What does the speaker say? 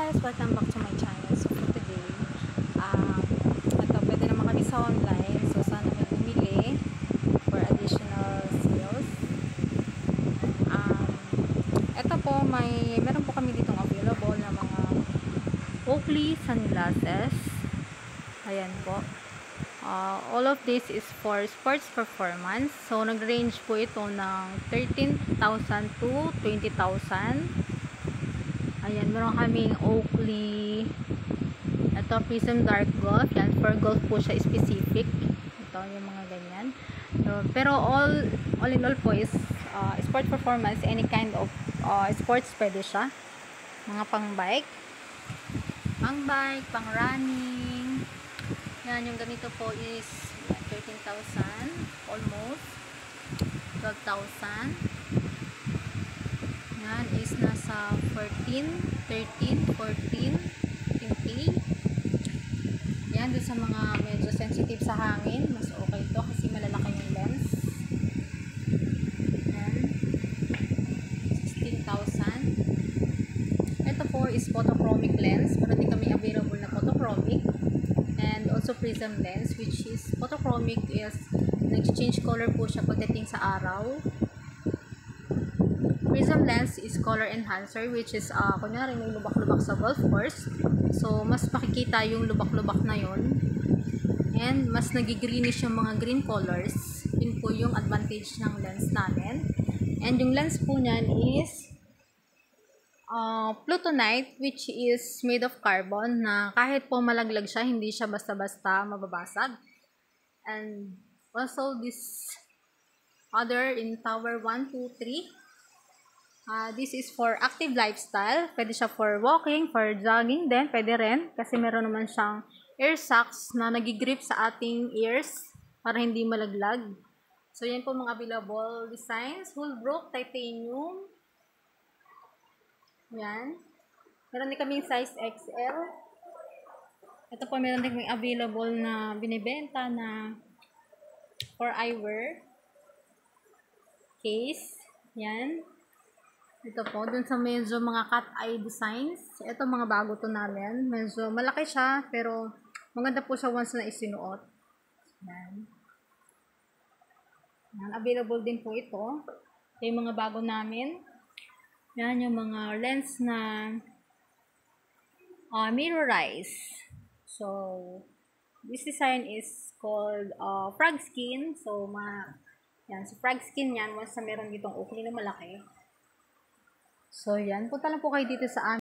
guys! Welcome back to my channel. So for today, ito, pwede naman kami sa online. So sana may bumili for additional sales. Ito po, meron po kami ditong available na mga Oakley sunglasses. Ayan po. All of this is for sports performance. So nag-range po ito ng 13,000 to 20,000. Ayan, meron kaming Oakley. Ito, Prism Dark Golf. Yan, for golf po siya specific. Ito, yung mga ganyan. So, pero all in all po is sport performance. Any kind of sports pwede siya. Mga pang-bike. Pang-bike, pang-running. Yan, yung ganito po is 13,000. Almost. 12,000. Yan is nasa 14, 13, 14, 15. Yan, doon sa mga medyo sensitive sa hangin, mas okay to kasi malalaki yung lens. Yan. 16,000. Ito po is photochromic lens. Meron din kami available na photochromic. And also prism lens, which is photochromic is nag-change color po siya pagdating sa araw. Prism lens is color enhancer, which is kunyari may lubak-lubak sa golf course. So, mas makikita yung lubak-lubak na yun. And, mas nagigreenish yung mga green colors. Yun po yung advantage ng lens namin. And, yung lens po niyan is Plutonite, which is made of carbon na kahit po malaglag siya, hindi siya basta-basta mababasag. And, also this other in tower 1, 2, 3. This is for active lifestyle. Pwede siya for walking, for jogging din. Pwede rin. Kasi meron naman siyang ear socks na nagigrip sa ating ears para hindi malaglag. So, yan po mga available designs. Holbrook, titanium. Yan. Meron din kaming size XL. Ito po, meron din kaming available na binibenta na for eyewear case. Yan. Ito po, dun sa medyo mga cat eye designs. Ito mga bago to namin. Medyo malaki siya, pero maganda po siya once na isinuot. Yan. Yan. Available din po ito. Ito yung mga bago namin. Yan yung mga lens na mirrorize. So, this design is called frog skin. So, yan. So, frog skin yan. Once na meron ditong Oakley na malaki. So, yan. Punta lang po kayo dito sa